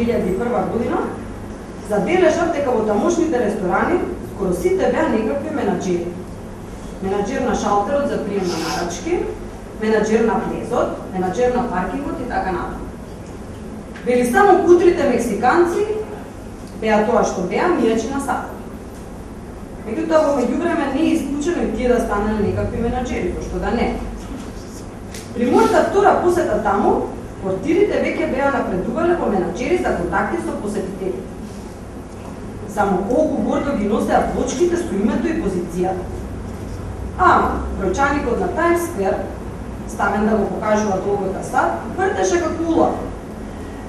2001 година, забележав дека во тамошните ресторани скоро сите беа некакви менаџери. Менаџер на шалтерот за прием на нарачки, менаџер на влезот, менаџер на паркингот и така натаму. Вели само кутрите мексиканци беа тоа што беа мијачи на сат. Меѓутоа во меѓувреме не е исклучено и тие да станале некакви менаџери, пошто да не. При мојата втора посета таму, портирите веќе беа напредувале во менаџери за контакти со посетителите. Само колку гордо ги носеа плочките со името и позицијата. Бројчаникот на Times Square, ставен да го покажува долгота сад, вртеше како улов.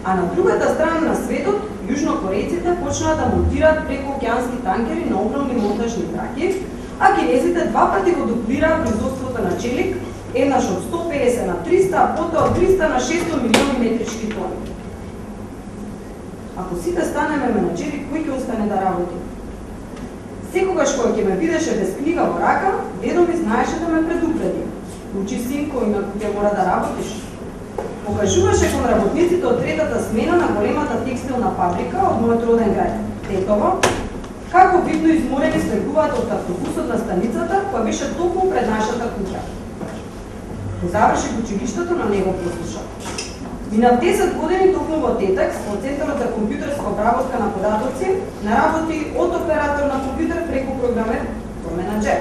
А на другата страна на светот, јужнокорејците почнаа да монтираат прекоокеански танкери на огромни монтажни траки, а кинезите два пати го дуплираа производството на челик, еднаш од 150 на 300, а потоа од 300 на 600 милиони метрички тони. Ако сите станеме менаџери, кој ќе остане да работи? Секогаш кој ќе ме видеше без книга во рака, дедо ми знаеше да ме предупреди. Учи синко, инаку ќе мора да работиш. Покажуваше кон работниците од третата смена на големата текстилна фабрика од мојот роден граѓ, Тетово, како видно изморени слегуваат од автобусот на станицата, која беше токму пред нашата куќа. Го заврши училиштето, на него послуша. Мина 10 години токму во Тетекс, во Центарот за компјутерска обработка на податоци, наработи од оператор на компјутер преку програмер до менаџер.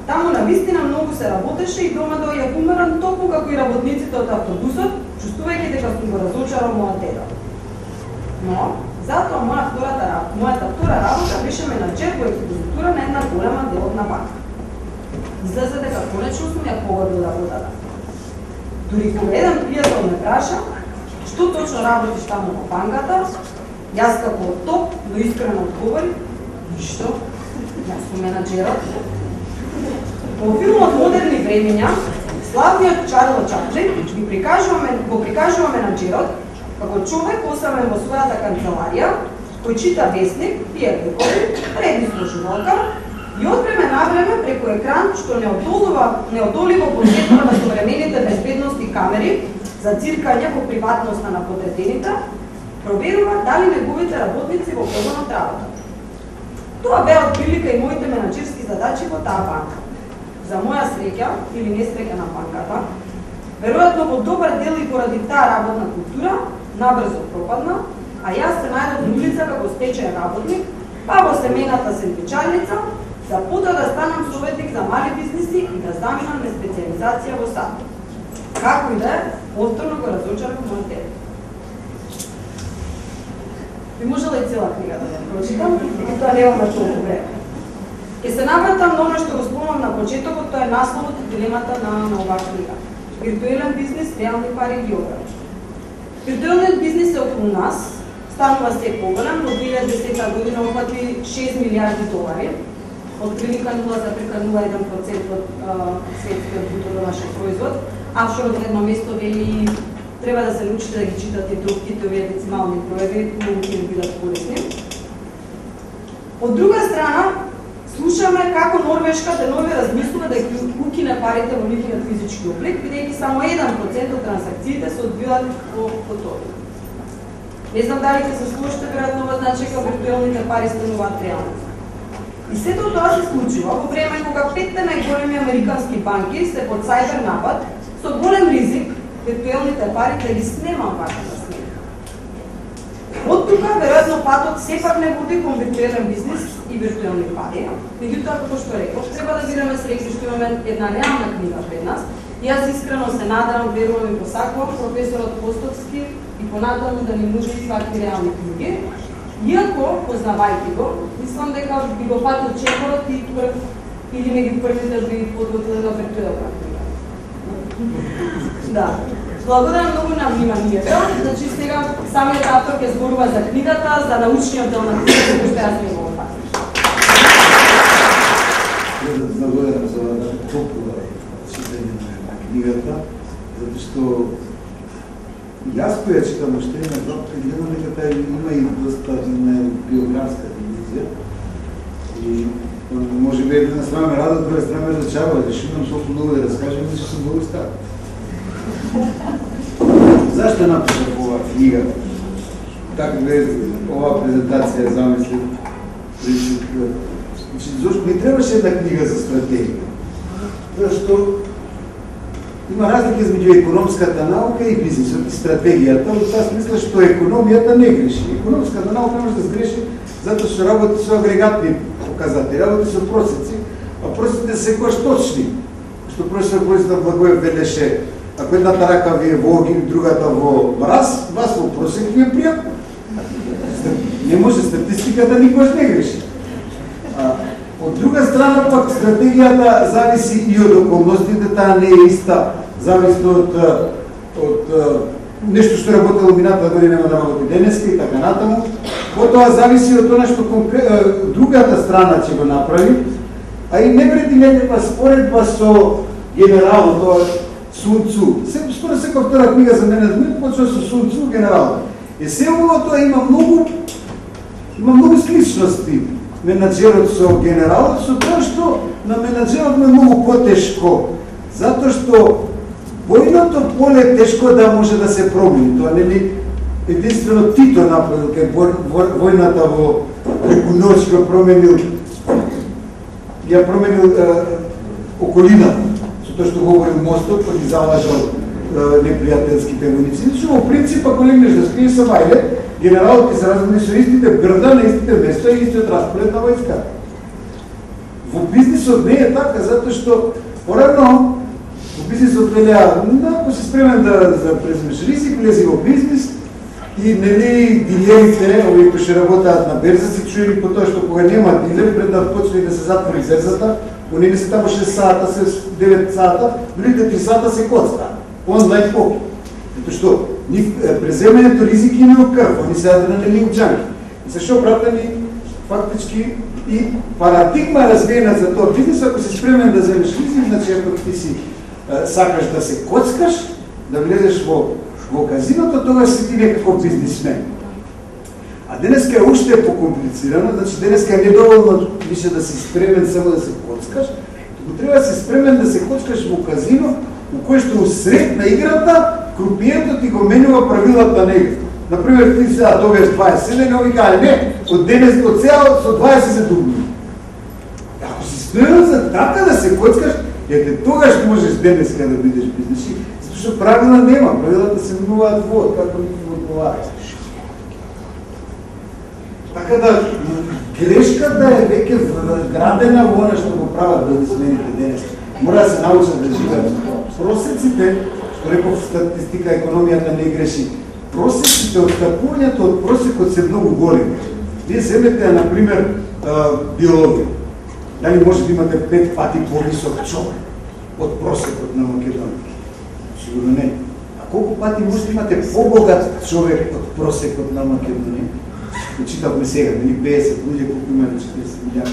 Таму навистина многу се работеше и дома доаѓа уморен токму како и работниците од автобусот, чувствувајќи дека сум го разочарал мојот дедо. Но, затоа мојата втора работа беше менаџер во експозитура на една голема деловна банка. Излезе дека конечно сум ја погодил работата. Дури кога еден пријател ме праша што точно работиш таму во банката, јас како топ, но искрено одговори: ништо, јас сум менаџерот. Во филмот Модерни времења, славниот Чарло Чаплин го прикажува менаџерот како човек осамен во својата канцеларија, кој чита весник, пие лекови, реди слушалка и од време на време преку екран што неодоливо посетува на современите безбедности камери за циркање во приватноста на подредените, проверува дали неговите работници во погон од работа. Тоа беа отприлика и моите менаџерски задачи во таа банка. За моја среќа или несреќа на банката, веројатно во добар дел и поради таа работна култура, набрзо пропадна, а јас се најдов на улица како стечаен работник, па во семејната сендвичарница, за потоа да станам советник за мали бизниси и да заминам на специализација во САД. Како и да е, повторно го разочарав мојот дедо. Би можела и цела книга да ја прочитам, и тоа немаме толку време. Ке се навратам на оно што го спомнам на почетокот, тоа е насловот и дилемата на оваа книга. Виртуелен бизнис, реални пари и географија. Виртуелниот бизнис е околу нас, станува се поголем, но 2010 година опфати 6 милиарди долари, од прилика 0,01% од светскиот бруто домашен производ. Авшор од едно место вели треба да се научите да ги читате тропките, овие децимални броеви, многу ќе ви бидат корисни. Од друга страна, слушаме како Норвешка денови размислува да ги укине парите во нивниот физички облик, бидејќи само 1% од транзакциите се одвиваат во готови. Не знам дали ќе се слушате, веројатно ова значи дека виртуелните пари стануваат реални. И сето тоа се случува во време кога 5 најголеми американски банки се под сајбер напад, со голем ризик виртуелните пари да ги снемаат вашата сметка. Од тука, веројатно, патот сепак не води кон виртуелен бизнис и виртуелни пари. Меѓутоа, како што реков, треба да бидеме среќни што имаме една реална книга пред нас. И јас искрено се надевам, верувам и посакувам професорот Постовски и понатаму да ни нуди свакви реални книги. Иако, познавајќи го, мислам дека би го фатил чекорот и прв или меѓу првите би подготвил една виртуелна книга. Да. Благодарам многу на вниманието. Значи сега самиот автор ќе зборува за книгата, за научниот дел на книгата, кој што јас не го фатил. Благодарам за толкова читање на книгата, затоа што јас која читам уште на доктор и гледам дека таа има и доста биографска дивизија и може би една страна ме радува, друга страна ме разочарува, дека имам толку многу да раскажам, че сум многу стар. Зашто напишав оваа книга? така оваа презентација замислив. Зошто ми требаше една книга за стратегија? Зашто има разлика измеѓу економската наука и бизнисот и стратегијата, во таа смисла што економијата не греши. Економската наука може да сгреши затоа што работи со агрегатни показатели, работи со просеци, а просеците се секогаш точни. Што професор Борислав Благоев велеше, ако едната рака ви е во огин, другата во мраз, вас во просек ви е пријатно. Не може статистиката никош не греши. Од друга страна пак стратегијата зависи и од околностите, таа не е иста, зависи од нешто што работело минатата година нема да работи денеска и така натаму. Потоа зависи од тоа што другата страна ќе го направи, а и не вреди некаква споредба со генерал, тоа Сун Цу. Според секоја втора книга за менеджмент почва со Сун Цу, генерал. И се тоа има многу сличности. Менаџерот со генералот, со тоа што на менаџерот е многу потешко, затоа што војното поле е тешко да може да се промени. Тоа нели единствено Тито направил кај војната во преку ноќ го променил околина, со тоа што говорил мостот, па ги залажал непријателските војници. Во принцип, ако легнеш да скриеш са вајле, генералот ќе се размени со истите грда на истите места и истиот распоред на војска. Во бизнисот не е така, затоа што порано во бизнисот велеа, ако си спремен да преземеш ризик, влези во бизнис и нели дилерите, овие кои ќе работат на берза, се чуели по тоа што кога нема дилер, пред да почне да се затвори берзата, оние се таму 6 сата, 9 сата, другите 3 сата се коцка. Онлайн покер. Затоа што преземањето ризики не окрв, они се адреналини уџанки. И се шо пратени фактички и парадигма развиена за тоа бизнес, ако си спремен да земеш ризик, значи ако ти си сакаш да се коцкаш, да влезеш во казиното, тогаш си ти некаков бизнисмен. А денеска е уште покомплицирано, значи денеска е недоволно више да си спремен само да се коцкаш, туку треба да си спремен да се коцкаш во казино, у кој што усред на играта, крупијето ти го менува правилата на играта. Например, ти сега добиеш 20, ови кај, не, од денес до цел со 20 се дубни. Ако си спремен за така да се коцкаш, тогаш можеш денеска да бидеш бизнесмен, затоа што правила нема, правилата се менуваат во, како никој одговара. Така да, грешката е веќе вградена во она што го прават бизнесмените денес. Мора да се научат да живеат. Просеците, што реков статистика, економијата не греши, просеците, отстапувањето од просекот се многу големи. Вие земете, например, биологија. Дали може да имате 5 пати повисок човек од просекот на Македонија? Сигурно не. А колку пати може да имате побогат човек од просекот на Македонија? Читавме сега, 50 луѓе, колку има 40 милијади.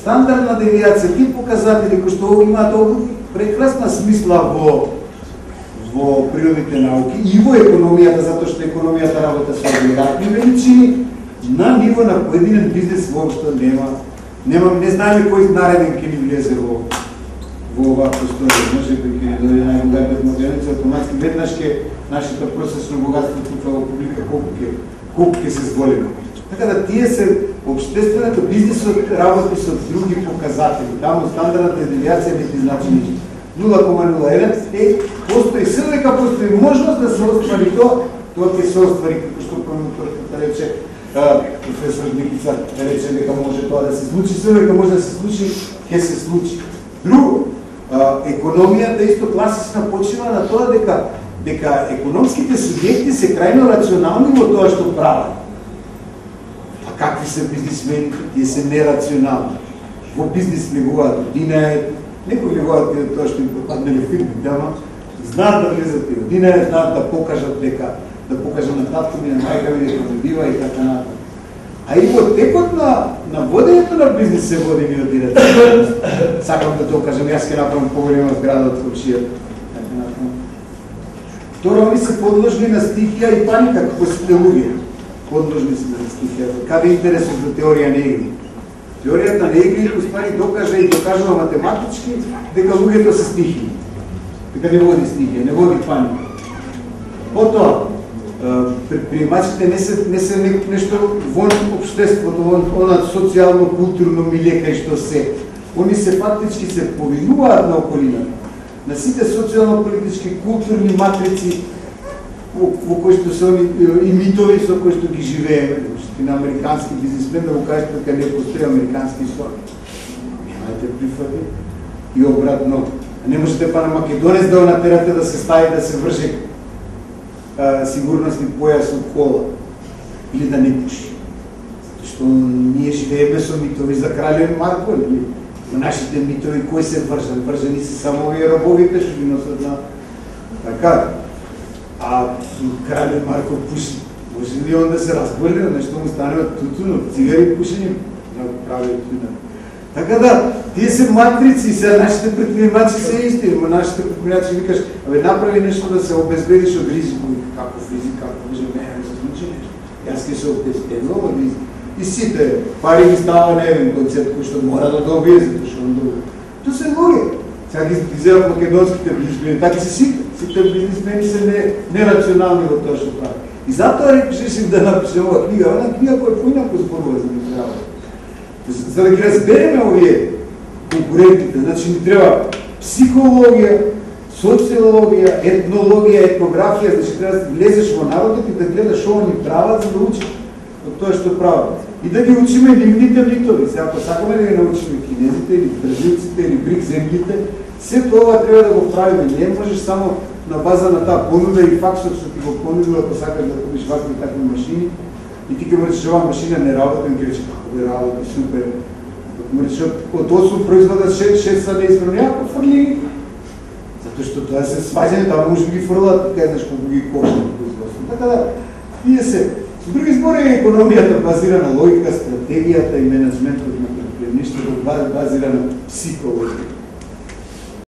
Стандардна девијација, ти показатели кои што имаат прекрасна смисла во природните науки и во економијата, затоа што економијата работа со агрегатни величини, на ниво на поединен бизнес воопшто не знаеме кој нареден ќе ни влезе во оваа просторија. Може би ќе ни дојде најбогатиот македонец, автоматски веднаш ќе нашето процесно богатство тука во публика колку ќе се зголеми. Така да тие се општественото, бизнисот работи со други показатели. Таму стандардната девијација не ти значи ништо. 0,01 постои селека, постои можност да се оствари тоа ќе се оствари, како што промоторката рече, професор Никица рече дека може тоа да се случи, селека може да се случи, ќе се случи. Друго, економијата исто класична почива на тоа дека економските субјекти се крајно рационални во тоа што прават. А какви се бизнисмените? Тие се нерационални. Во бизнис влегуваат одинајат, некои влегуваат и тоа што им пропаднали фирми, дама, знаат да влезат и одинајат, знаат да покажат да покажат на татко ми, на мајка ми, дека добива и така натаму. А и во текот на водењето на бизнис се води ми одират. Сакам да докажам, јас ќе направам поголема зграда од комшијата. Второ, они се подложни на стихија и паника, како сите луѓе. Подложни се на стихија. Каде интересот за теорија на игри? Теоријата на игри, успари, докажува математички дека луѓето се стихии. Дека не води стихија, не води паника. Потоа, предприемачите не се нешто вон општеството, она социјално културно милие кај што се. Они се фактички се повинуваат на околината, на сите социјално-политички културни матрици во кои што се и митови со кои што ги живееме. На американски бизнисмен да го кажете дека не постои американски историја. Немајте прифати и обратно. Не можете па на Македонец да го натерате да се стави да се врже сигурностни појас од кола или да не пуши. Затоа што ние живееме со митови за крален Марко, или во нашите митови кои се вржани? Вржани се само овие робовите што ги носат на така. А крален Марко пуши. Може ли он да се разболе, нешто му стане од тутун, од цигари пушење, да прави тутун. Така да, тие се матрици, сега нашите предприемачи се исти, но нашите предприемачи викаш, абе направи нешто да се обезбедиш од ризико, каков ризик, како може не се случи нешто. Јас ке се обезбедувам од ризик. И сите пари ги става на еден концепт кој што мора да добие, затоа што он добие. Тоа се луѓе. Сега ги изгледат македонските бизнисмени, така се сите бизнисмени се нерационални во тоа што прави. И затоа решив да напишем ова книга, една книга која поинаку зборува за миграција. За да ги разбереме овие конкурентите, значи ни треба психологија, социологија, етнологија, етнографија, значи треба да влезеш во народот и да гледаш што они прават за да учиш од тоа што прават. И да ги учиме нивните митови. Сега, ако сакаме да ги научиме кинезите или бразилците или брик земјите, се тоа треба да го правиме. Не можеш само на база на таа понуда и факсот што ти го понудува, ако сакаш да купиш вакви такви машини, и ти ке му речеш оваа машина не работи, и ке речеш како да работи, супер. Ако му речеш од 8 производа 6 са неисправни, ако фрли. Затоа што тоа се сваѓање, таа може да ги фрлат, кај знаеш колку ги кошта производство. Така да, тие се. Со други збори, економијата базира на логика, стратегијата и менеджментот на предприемништвото базира на психологија.